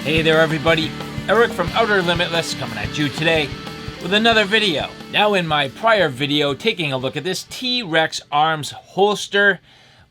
Hey there everybody, Eric from Outer Limitless coming at you today with another video. Now in my prior video taking a look at this TRex Arms holster,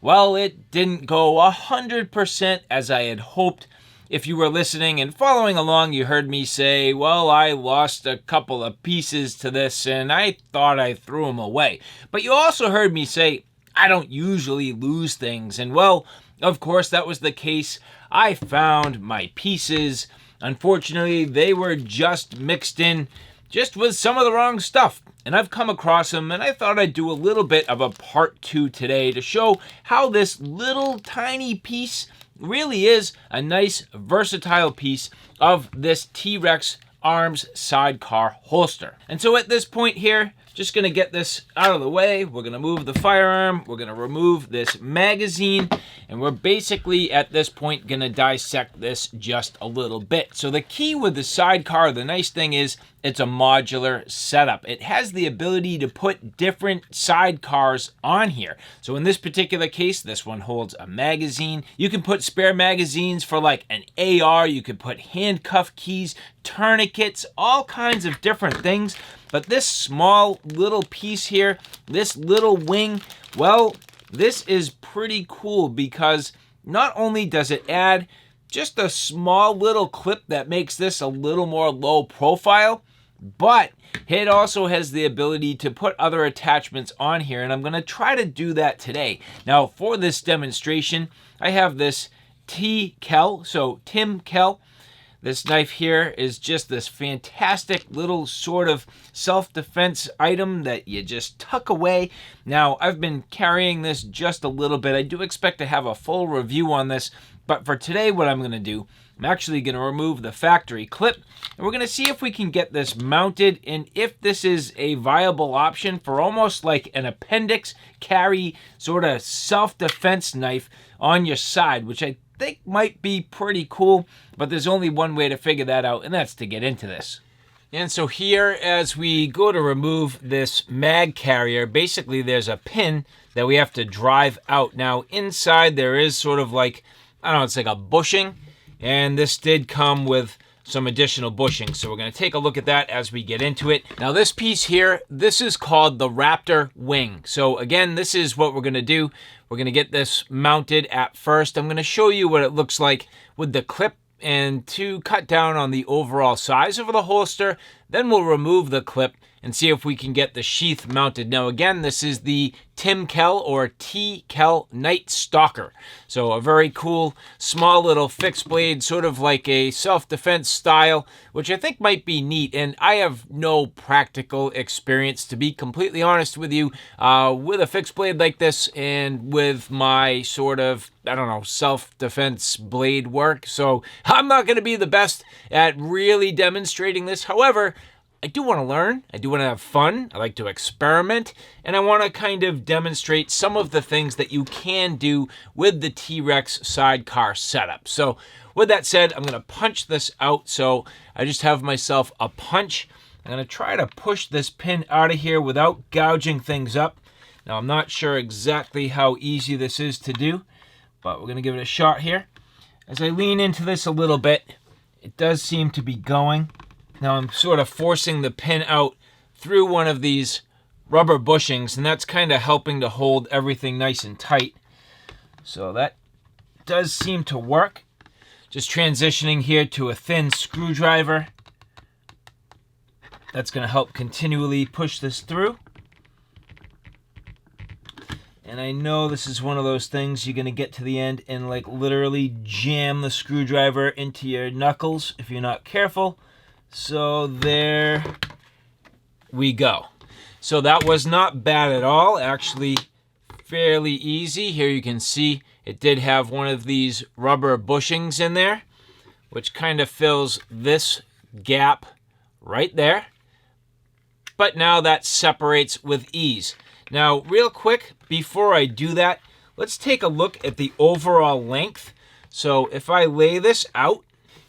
well, it didn't go 100% as I had hoped. If you were listening and following along, you heard me say, well, I lost a couple of pieces to this and I thought I threw them away. But you also heard me say, I don't usually lose things. And well, of course, that was the case. I found my pieces. Unfortunately, they were just mixed in just with some of the wrong stuff. And I've come across them, and I thought I'd do a little bit of a part 2 today to show how this little tiny piece really is a nice versatile piece of this TRex Arms sidecar holster. And so at this point here, just gonna get this out of the way. We're gonna move the firearm, we're gonna remove this magazine, and we're basically at this point gonna dissect this just a little bit. So the key with the sidecar, the nice thing is it's a modular setup. It has the ability to put different sidecars on here. So in this particular case, this one holds a magazine. You can put spare magazines for like an AR, you could put handcuff keys, tourniquets, all kinds of different things. But this small little piece here, this little wing, well, this is pretty cool because not only does it add just a small little clip that makes this a little more low profile, but it also has the ability to put other attachments on here, and I'm going to try to do that today. Now, for this demonstration, I have this T-Kel, so Tim Kel. This knife here is just this fantastic little sort of self-defense item that you just tuck away. Now, I've been carrying this just a little bit. I do expect to have a full review on this, but for today, what I'm going to do, I'm actually going to remove the factory clip, and we're going to see if we can get this mounted and if this is a viable option for almost like an appendix carry sort of self-defense knife on your side, which I think might be pretty cool, but there's only one way to figure that out, and that's to get into this. And so here, as we go to remove this mag carrier, basically there's a pin that we have to drive out. Now inside there is sort of like, I don't know, it's like a bushing, and this did come with some additional bushing. So we're going to take a look at that as we get into it. Now this piece here, this is called the Raptor Wing. So again, this is what we're going to do. We're going to get this mounted at first. I'm going to show you what it looks like with the clip and to cut down on the overall size of the holster. Then we'll remove the clip and see if we can get the sheath mounted. Now again, this is the Tim Kel or T-Kel Night Stalker. So a very cool, small little fixed blade, sort of like a self-defense style, which I think might be neat. And I have no practical experience, to be completely honest with you, with a fixed blade like this and with my sort of, I don't know, self-defense blade work. So I'm not going to be the best at really demonstrating this. However, I do want to learn, I do want to have fun, I like to experiment, and I want to kind of demonstrate some of the things that you can do with the TRex sidecar setup. So with that said, I'm going to punch this out. So I just have myself a punch. I'm going to try to push this pin out of here without gouging things up. Now I'm not sure exactly how easy this is to do, but we're going to give it a shot here. As I lean into this a little bit, it does seem to be going. Now I'm sort of forcing the pin out through one of these rubber bushings, and that's kind of helping to hold everything nice and tight. So that does seem to work. Just transitioning here to a thin screwdriver. That's going to help continually push this through. And I know this is one of those things you're going to get to the end and like literally jam the screwdriver into your knuckles if you're not careful. So there we go. So that was not bad at all. Actually, fairly easy. Here you can see it did have one of these rubber bushings in there, which kind of fills this gap right there. But now that separates with ease. Now, real quick, before I do that, let's take a look at the overall length. So if I lay this out,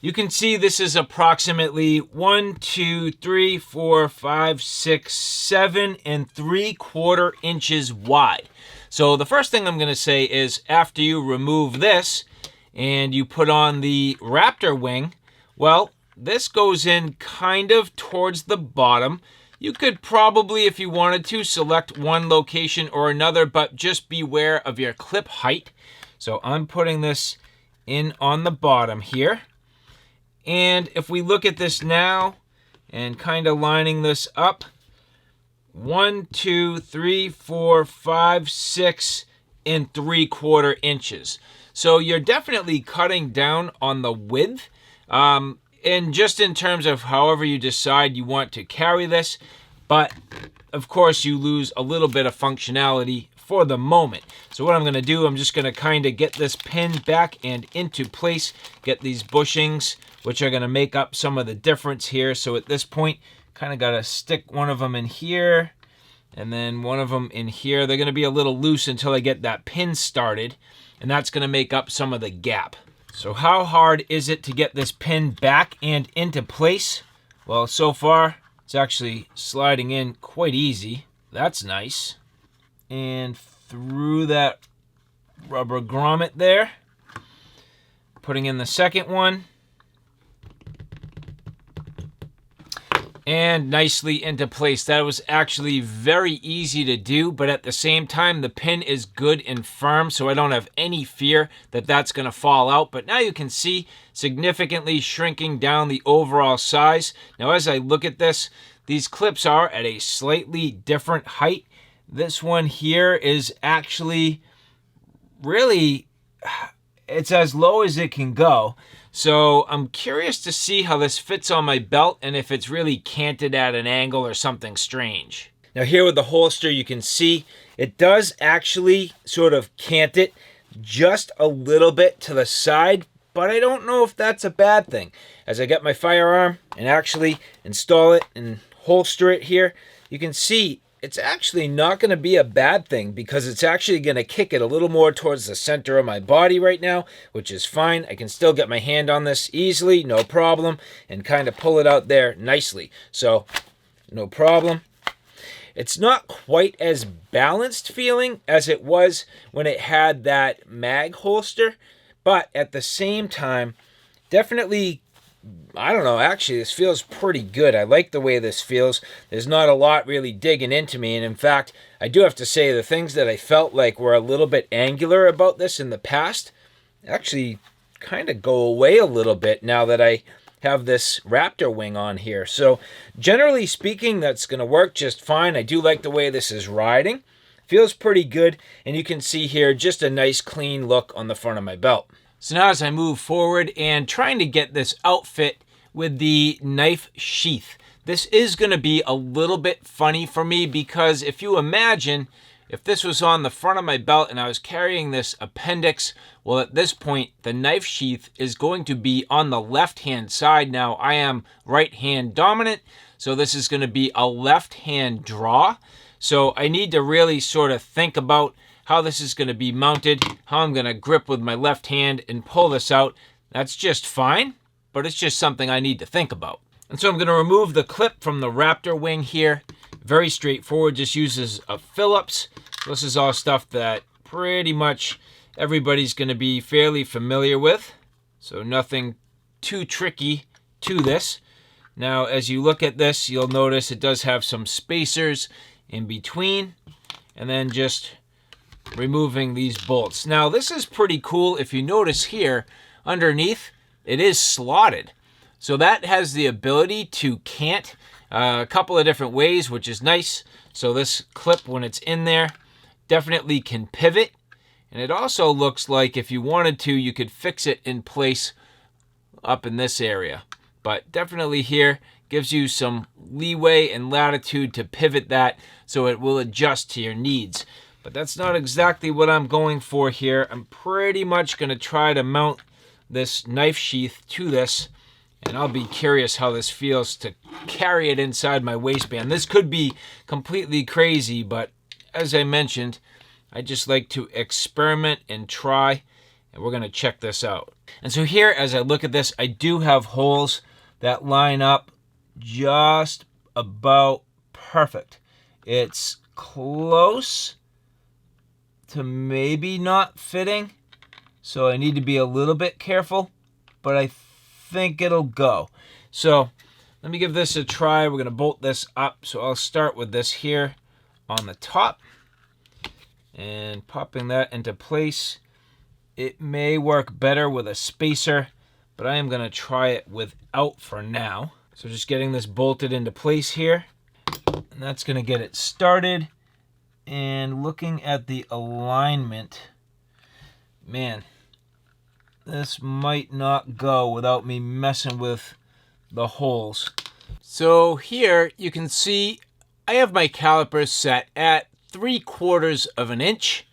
you can see this is approximately 1, 2, 3, 4, 5, 6, 7 and 3/4 inches wide. So the first thing I'm going to say is after you remove this and you put on the Raptor wing, Well, this goes in kind of towards the bottom. You could probably, if you wanted to, select one location or another, but just beware of your clip height. So I'm putting this in on the bottom here. And if we look at this now and kind of lining this up, 1, 2, 3, 4, 5, 6 and 3/4 inches. So you're definitely cutting down on the width. And just in terms of however you decide you want to carry this, but of course you lose a little bit of functionality for the moment. So what I'm going to do, I'm just going to kind of get this pin back and into place, get these bushings, which are going to make up some of the difference here. So at this point, kind of got to stick one of them in here and then one of them in here. They're going to be a little loose until I get that pin started, and that's going to make up some of the gap. So how hard is it to get this pin back and into place? Well, so far, it's actually sliding in quite easy. That's nice. And through that rubber grommet there. Putting in the second one. And nicely into place. That was actually very easy to do, but at the same time, the pin is good and firm, so I don't have any fear that that's going to fall out. But now you can see significantly shrinking down the overall size. Now, as I look at this, these clips are at a slightly different height. This one here is actually really, it's as low as it can go. So I'm curious to see how this fits on my belt and if it's really canted at an angle or something strange. Now here with the holster, you can see it does actually sort of cant it just a little bit to the side, but I don't know if that's a bad thing. As I get my firearm and actually install it and holster it here, you can see it's actually not going to be a bad thing because it's actually going to kick it a little more towards the center of my body right now, which is fine. I can still get my hand on this easily, no problem, and kind of pull it out there nicely. So, no problem. It's not quite as balanced feeling as it was when it had that mag holster, but at the same time, definitely, I don't know, actually this feels pretty good. I like the way this feels. There's not a lot really digging into me, and in fact, I do have to say the things that I felt like were a little bit angular about this in the past actually kind of go away a little bit now that I have this Raptor wing on here. So generally speaking, that's going to work just fine. I do like the way this is riding. Feels pretty good, and you can see here just a nice clean look on the front of my belt. So now as I move forward and trying to get this outfit with the knife sheath, this is going to be a little bit funny for me because if you imagine if this was on the front of my belt and I was carrying this appendix, well, at this point, the knife sheath is going to be on the left-hand side. Now, I am right-hand dominant, so this is going to be a left-hand draw. So I need to really sort of think about how this is going to be mounted, how I'm going to grip with my left hand and pull this out. That's just fine, but it's just something I need to think about. And so I'm going to remove the clip from the Raptor wing here. Very straightforward, just uses a Phillips. This is all stuff that pretty much everybody's going to be fairly familiar with. So nothing too tricky to this. Now, as you look at this, you'll notice it does have some spacers in between. And then just removing these bolts. Now this is pretty cool. If you notice here underneath, it is slotted. So that has the ability to cant a couple of different ways, which is nice. So this clip, when it's in there, definitely can pivot. And it also looks like if you wanted to, you could fix it in place up in this area. But definitely here gives you some leeway and latitude to pivot that so it will adjust to your needs. But that's not exactly what I'm going for here. I'm pretty much going to try to mount this knife sheath to this, and I'll be curious how this feels to carry it inside my waistband. This could be completely crazy, but as I mentioned, I just like to experiment and try, and we're going to check this out. And so here, as I look at this, I do have holes that line up just about perfect. It's close to maybe not fitting, so I need to be a little bit careful, but I think it'll go. So let me give this a try. We're gonna bolt this up. So I'll start with this here on the top and popping that into place. It may work better with a spacer, but I am gonna try it without for now. So just getting this bolted into place here, and that's gonna get it started. And looking at the alignment, man, this might not go without me messing with the holes. So here you can see I have my calipers set at 3/4 of an inch.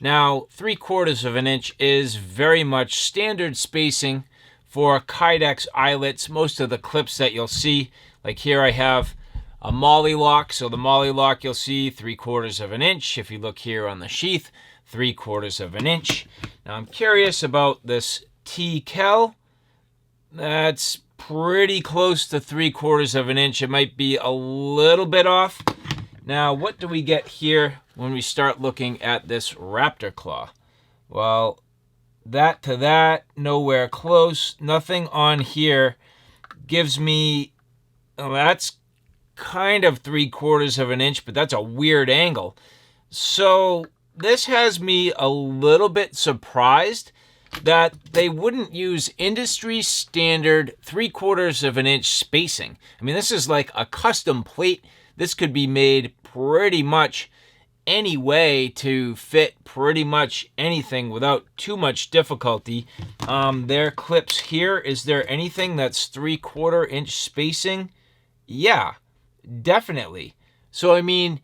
Now 3/4 of an inch is very much standard spacing for Kydex eyelets. Most of the clips that you'll see, like here I have a molly lock. So the molly lock you'll see 3/4 of an inch. If you look here on the sheath, 3/4 of an inch. Now I'm curious about this T-Cal. That's pretty close to 3/4 of an inch. It might be a little bit off. Now what do we get here when we start looking at this Raptor claw? Well, that to that, nowhere close. Nothing on here gives me, well, that's kind of 3/4 of an inch, but that's a weird angle. So this has me a little bit surprised that they wouldn't use industry standard 3/4 of an inch spacing. I mean, this is like a custom plate. This could be made pretty much any way to fit pretty much anything without too much difficulty. Their clips here, is there anything that's 3/4 inch spacing? Yeah, definitely. So I mean,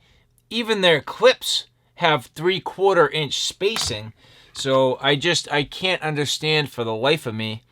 even their clips have 3/4 inch spacing. So I can't understand for the life of me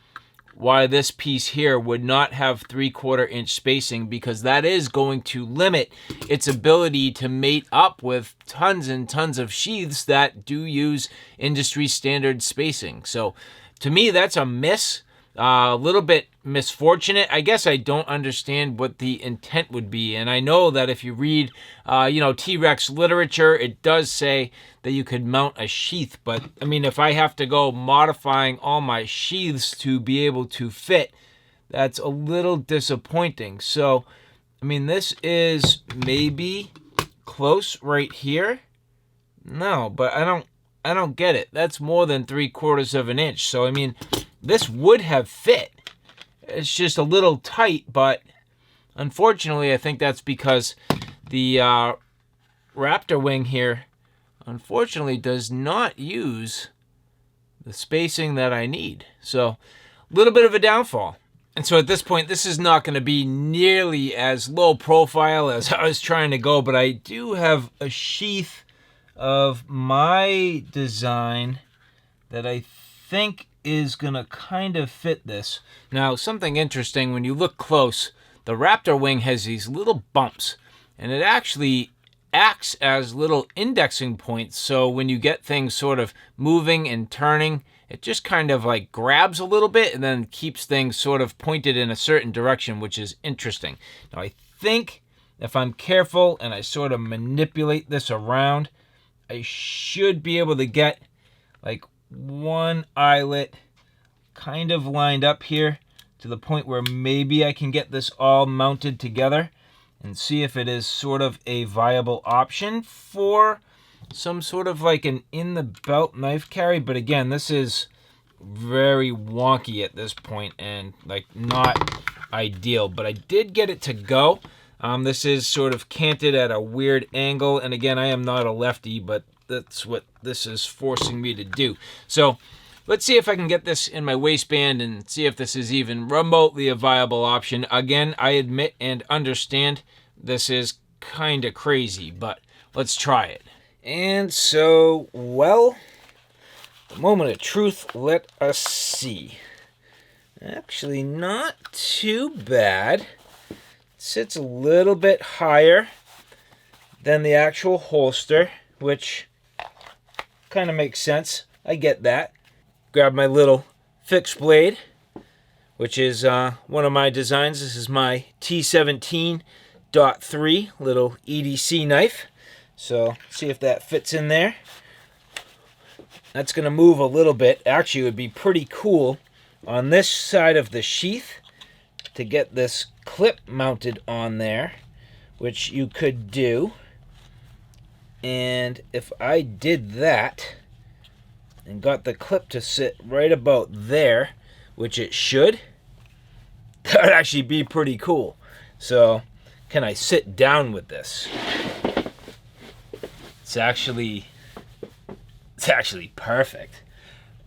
why this piece here would not have 3/4 inch spacing, because that is going to limit its ability to mate up with tons and tons of sheaths that do use industry standard spacing. So to me, that's a miss. A little bit misfortunate. I guess I don't understand what the intent would be. And I know that if you read, T-Rex literature, it does say that you could mount a sheath. But I mean, if I have to go modifying all my sheaths to be able to fit, that's a little disappointing. So, I mean, this is maybe close right here. No, but I don't get it. That's more than 3/4 of an inch. So, I mean, this would have fit. It's just a little tight, but unfortunately, I think that's because the Raptor wing here, unfortunately, does not use the spacing that I need. So, a little bit of a downfall. And so at this point, this is not going to be nearly as low profile as I was trying to go, but I do have a sheath of my design that I think is gonna kind of fit this. Now, something interesting, when you look close, the Raptor wing has these little bumps, and it actually acts as little indexing points. So when you get things sort of moving and turning, it just kind of like grabs a little bit and then keeps things sort of pointed in a certain direction, which is interesting. Now, I think if I'm careful and I sort of manipulate this around, I should be able to get like one eyelet kind of lined up here to the point where maybe I can get this all mounted together and see if it is sort of a viable option for some sort of like an in the belt knife carry. But again, this is very wonky at this point and like not ideal, but I did get it to go. This is sort of canted at a weird angle, and again, I am not a lefty, but that's what this is forcing me to do. So let's see if I can get this in my waistband and see if this is even remotely a viable option. Again, I admit and understand this is kind of crazy, but let's try it. And so, well, the moment of truth, let us see. Actually, not too bad. It sits a little bit higher than the actual holster, which kind of makes sense. I get that. Grab my little fixed blade, which is one of my designs. This is my T17.3 little EDC knife. So see if that fits in there. That's going to move a little bit. Actually, it would be pretty cool on this side of the sheath to get this clip mounted on there, which you could do. And if I did that and got the clip to sit right about there, which it should, that would actually be pretty cool. So can I sit down with this? It's actually perfect.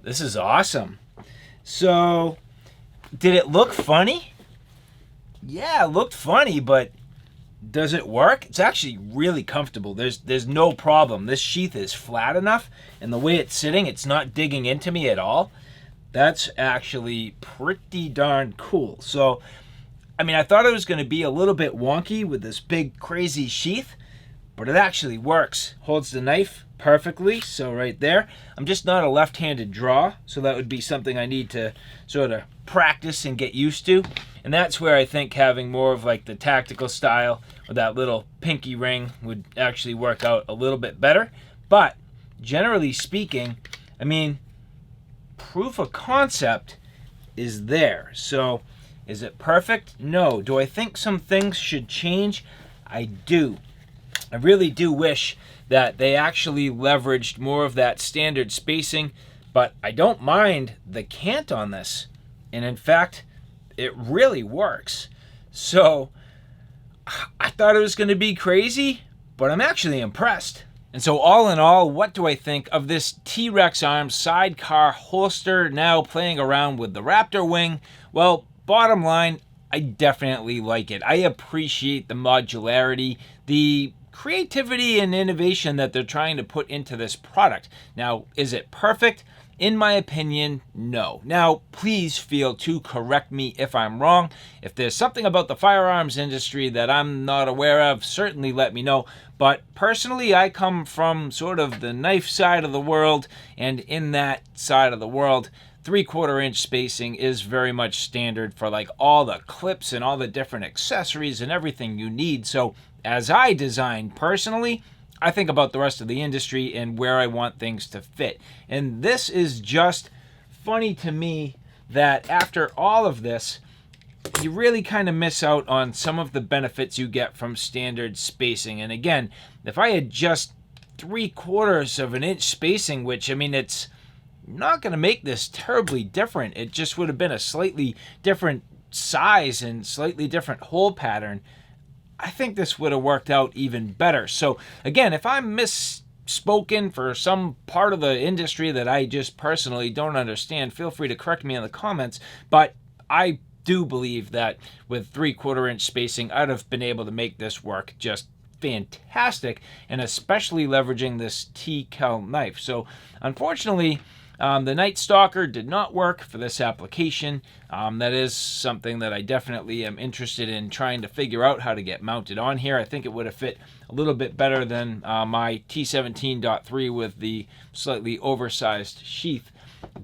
This is awesome. So did it look funny? Yeah, it looked funny, but does it work? It's actually really comfortable. There's no problem. This sheath is flat enough, and the way it's sitting, it's not digging into me at all. That's actually pretty darn cool. So, I mean, I thought it was going to be a little bit wonky with this big crazy sheath, but it actually works. Holds the knife perfectly, so right there. I'm just not a left-handed draw, so that would be something I need to sort of practice and get used to. And that's where I think having more of like the tactical style with that little pinky ring would actually work out a little bit better. But generally speaking, I mean, proof of concept is there. So is it perfect? No. Do I think some things should change? I do. I really do wish that they actually leveraged more of that standard spacing, but I don't mind the cant on this. And in fact, it really works. So I thought it was going to be crazy, but I'm actually impressed. And so all in all, what do I think of this TRex Arms sidecar holster now playing around with the Raptor Wing? Well, bottom line, I definitely like it. I appreciate the modularity, the creativity and innovation that they're trying to put into this product. Now, is it perfect? In my opinion, no. Now, please feel to correct me if I'm wrong. If there's something about the firearms industry that I'm not aware of, certainly let me know. But personally, I come from sort of the knife side of the world, and in that side of the world, 3/4 inch spacing is very much standard for like all the clips and all the different accessories and everything you need. So as I design personally, I think about the rest of the industry and where I want things to fit. And this is just funny to me that after all of this, you really kind of miss out on some of the benefits you get from standard spacing. And again, if I had just 3/4 of an inch spacing, which I mean, it's not going to make this terribly different. It just would have been a slightly different size and slightly different hole pattern. I think this would have worked out even better. So again, if I'm misspoken for some part of the industry that I just personally don't understand, feel free to correct me in the comments. But I do believe that with 3/4 inch spacing, I'd have been able to make this work just fantastic, and especially leveraging this T-Cal knife. So unfortunately, the Night Stalker did not work for this application. That is something that I definitely am interested in trying to figure out how to get mounted on here. I think it would have fit a little bit better than my T17.3 with the slightly oversized sheath.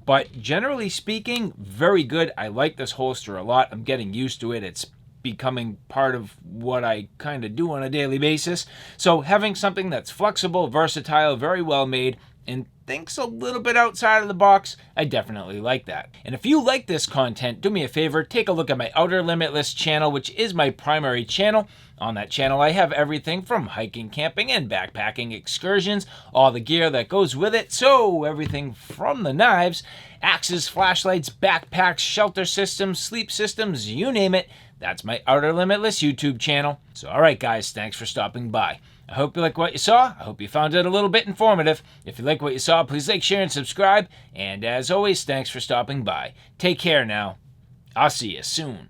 But generally speaking, very good. I like this holster a lot. I'm getting used to it. It's becoming part of what I kind of do on a daily basis. So having something that's flexible, versatile, very well made, and thinks a little bit outside of the box, I definitely like that. And if you like this content, do me a favor, take a look at my Outer Limitless channel, which is my primary channel. On that channel, I have everything from hiking, camping, and backpacking excursions, all the gear that goes with it. So everything from the knives, axes, flashlights, backpacks, shelter systems, sleep systems, you name it. That's my Outer Limitless YouTube channel. So all right, guys, thanks for stopping by. I hope you like what you saw. I hope you found it a little bit informative. If you like what you saw, please like, share, and subscribe. And as always, thanks for stopping by. Take care now. I'll see you soon.